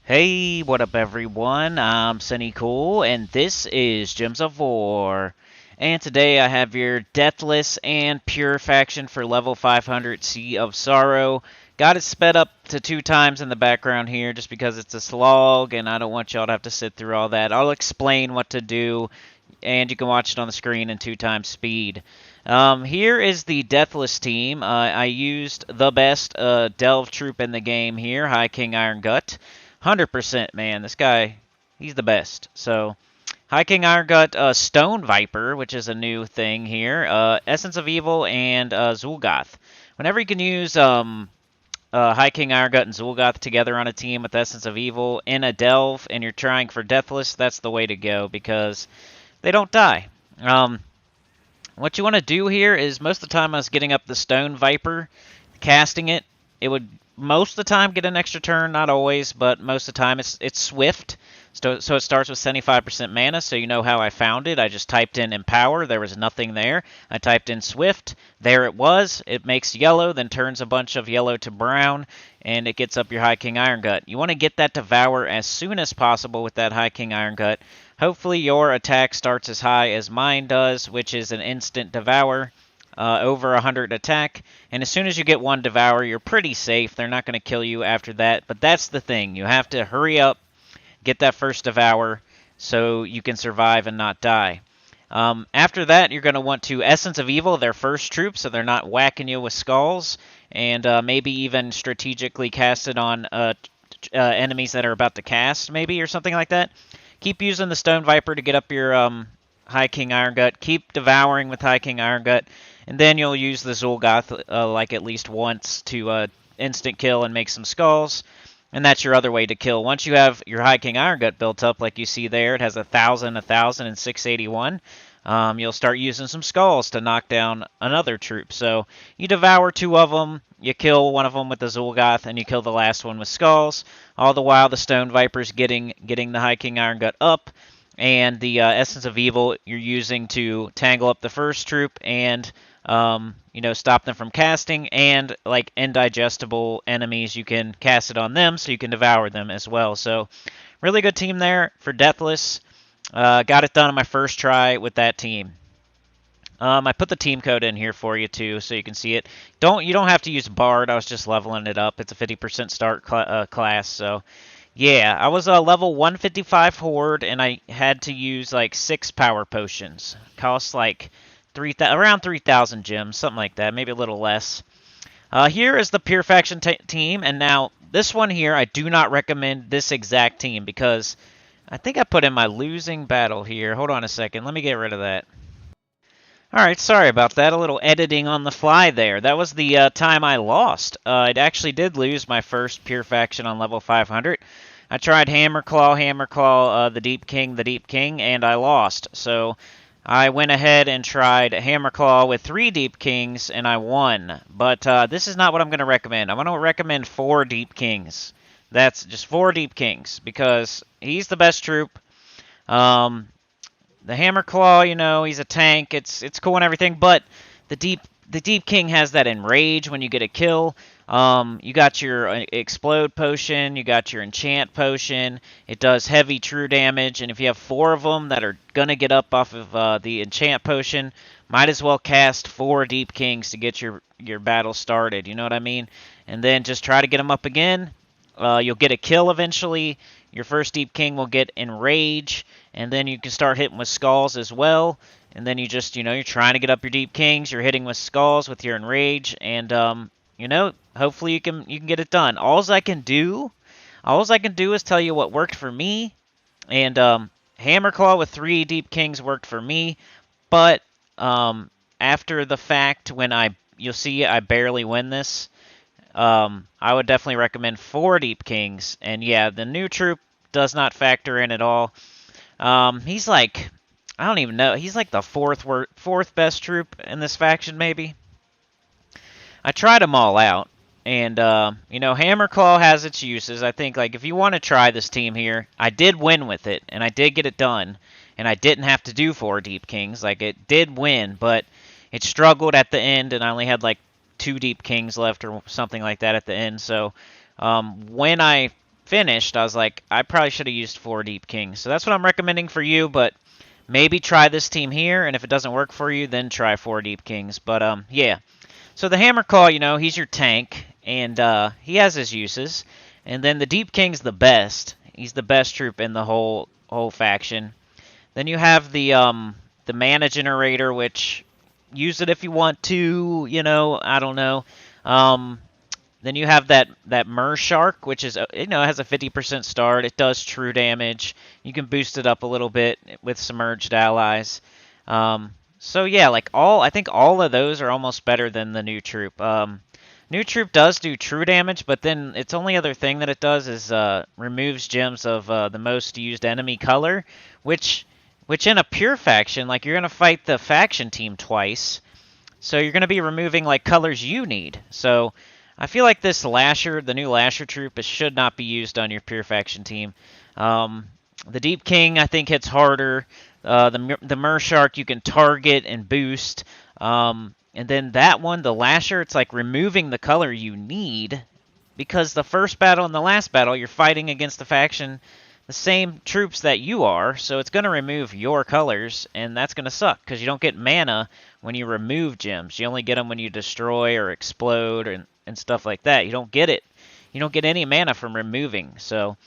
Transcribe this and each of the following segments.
Hey, what up everyone? I'm Sinnycool, and this is Gems of War. And today I have your Deathless and Pure faction for level 500 Sea of Sorrow. Got it sped up to 2 times in the background here just because it's a slog, and I don't want y'all to have to sit through all that. I'll explain what to do, and you can watch it on the screen in 2 times speed. Here is the Deathless team. I used the best Delve troop in the game here, High King Iron Gut. 100%, man. This guy, he's the best. So, High King Iron Gut, Stone Viper, which is a new thing here, Essence of Evil, and Zul'Goth. Whenever you can use High King Iron Gut and Zul'Goth together on a team with Essence of Evil in a Delve, and you're trying for Deathless, that's the way to go because they don't die. What you want to do here is most of the time I was getting up the Stone Viper, casting it. It would most of the time get an extra turn, not always, but most of the time it's swift. So it starts with 75% mana, so you know how I found it. I just typed in Empower, there was nothing there. I typed in Swift, there it was. It makes yellow, then turns a bunch of yellow to brown, and it gets up your High King Iron Gut. You want to get that Devour as soon as possible with that High King Iron Gut. Hopefully your attack starts as high as mine does, which is an instant Devour. Over 100 attack, and as soon as you get one Devour, you're pretty safe. They're not going to kill you after that, but that's the thing. You have to hurry up, get that first Devour, so you can survive and not die. After that, you're going to want to Essence of Evil, their first troop, so they're not whacking you with skulls, and maybe even strategically cast it on enemies that are about to cast, maybe, or something like that. Keep using the Stone Viper to get up your High King Iron Gut. Keep devouring with High King Iron Gut. And then you'll use the Zul'Goth like at least once to instant kill and make some skulls. And that's your other way to kill. Once you have your High King Iron Gut built up, like you see there, it has 1,000, 1,000, and 681. You'll start using some skulls to knock down another troop. So you devour 2 of them, you kill one of them with the Zul'Goth, and you kill the last one with skulls. All the while the Stone Viper's getting the High King Iron Gut up. And the Essence of Evil you're using to tangle up the first troop and stop them from casting, and like indigestible enemies, you can cast it on them so you can devour them as well. So really good team there for Deathless. Got it done on my first try with that team. I put the team code in here for you too, so you can see it. You don't have to use Bard. I was just leveling it up. It's a 50% start class, so yeah. I was a level 155 horde, and I had to use like 6 power potions. Cost like around 3,000 gems, something like that, maybe a little less. Here is the Pure Faction team, and now this one here, I do not recommend this exact team because I think I put in my losing battle here. Hold on a second, let me get rid of that. Alright, sorry about that, a little editing on the fly there. That was the time I lost. I actually did lose my first Pure Faction on level 500. I tried Hammerclaw, the Deep King, and I lost. So I went ahead and tried Hammerclaw with 3 Deep Kings, and I won. But this is not what I'm going to recommend. I'm going to recommend 4 Deep Kings. That's just 4 Deep Kings, because he's the best troop. The Hammerclaw, he's a tank. It's cool and everything, but the Deep King has that enrage when you get a kill. You got your explode potion, you got your enchant potion. It does heavy true damage, and if you have 4 of them that are gonna get up off of the enchant potion, might as well cast 4 Deep Kings to get your battle started. You know what I mean? And then just try to get them up again. You'll get a kill eventually. Your first Deep King will get enrage, and then you can start hitting with skulls as well. And then you just, you're trying to get up your Deep Kings. You're hitting with skulls with your enrage, and hopefully you can get it done. All I can do is tell you what worked for me. And Hammerclaw with 3 Deep Kings worked for me, but after the fact, you'll see I barely win this. I would definitely recommend 4 Deep Kings. And yeah, the new troop does not factor in at all. He's like, I don't even know. He's like the fourth best troop in this faction, maybe. I tried them all out. And, Hammerclaw has its uses. I think, like, if you want to try this team here, I did win with it, and I did get it done. And I didn't have to do 4 Deep Kings. Like, it did win, but it struggled at the end, and I only had, like, 2 Deep Kings left or something like that at the end. So, when I finished, I was like, I probably should have used 4 Deep Kings. So that's what I'm recommending for you, but maybe try this team here, and if it doesn't work for you, then try 4 Deep Kings. But, yeah. So the Hammer Claw, you know, he's your tank, and he has his uses. And then the Deep King's the best. He's the best troop in the whole faction. Then you have the mana generator, which use it if you want to, you know, I don't know. Then you have that Mer Shark, which is, you know, it has a 50% start. It does true damage. You can boost it up a little bit with submerged allies. So yeah, like I think all of those are almost better than the new troop. New troop does do true damage, but then its only other thing that it does is removes gems of the most used enemy color, which in a pure faction, like you're gonna fight the faction team twice, so you're gonna be removing like colors you need. So I feel like this Lasher, the new Lasher troop, should not be used on your pure faction team. The Deep King, I think, hits harder. The Mer Shark, you can target and boost. And then that one, the Lasher, it's like removing the color you need. Because the first battle and the last battle, you're fighting against the faction, the same troops that you are. So it's going to remove your colors, and that's going to suck. Because you don't get mana when you remove gems. You only get them when you destroy or explode and stuff like that. You don't get it. You don't get any mana from removing. So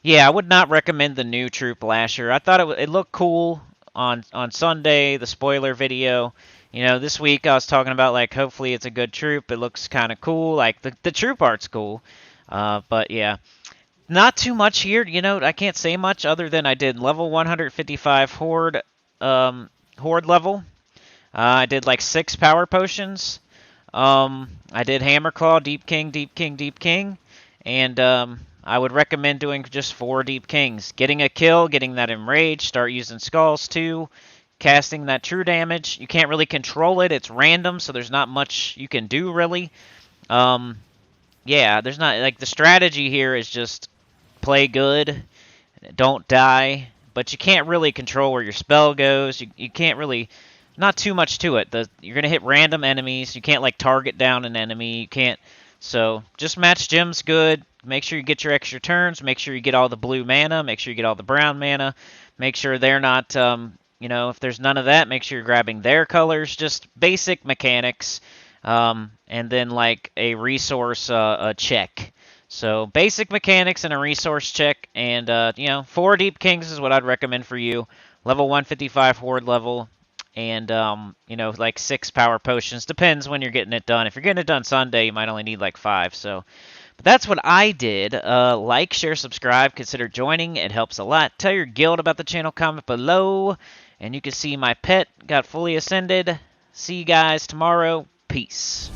yeah, I would not recommend the new troop Lasher. I thought it looked cool on Sunday, the spoiler video. You know, this week I was talking about, like, hopefully it's a good troop. It looks kind of cool. Like, the troop art's cool. But yeah, not too much here. You know, I can't say much other than I did level 155 Horde level. I did like 6 power potions. I did Hammer Claw, Deep King, Deep King, Deep King. And I would recommend doing just 4 Deep Kings. Getting a kill, getting that Enrage, start using Skulls too, casting that true damage. You can't really control it. It's random, so there's not much you can do really. Yeah, there's not, like, the strategy here is just play good, don't die, but you can't really control where your spell goes. You can't really, not too much to it. You're going to hit random enemies. You can't, like, target down an enemy. You can't, so just match gems good. Make sure you get your extra turns. Make sure you get all the blue mana. Make sure you get all the brown mana. Make sure they're not, you know, if there's none of that, make sure you're grabbing their colors. Just basic mechanics. And then, like, a resource check. So basic mechanics and a resource check. And, you know, 4 Deep Kings is what I'd recommend for you. Level 155 Horde level. And, you know, like 6 power potions. Depends when you're getting it done. If you're getting it done Sunday, you might only need like 5. So, but that's what I did. Like, share, subscribe. Consider joining. It helps a lot. Tell your guild about the channel. Comment below. And you can see my pet got fully ascended. See you guys tomorrow. Peace.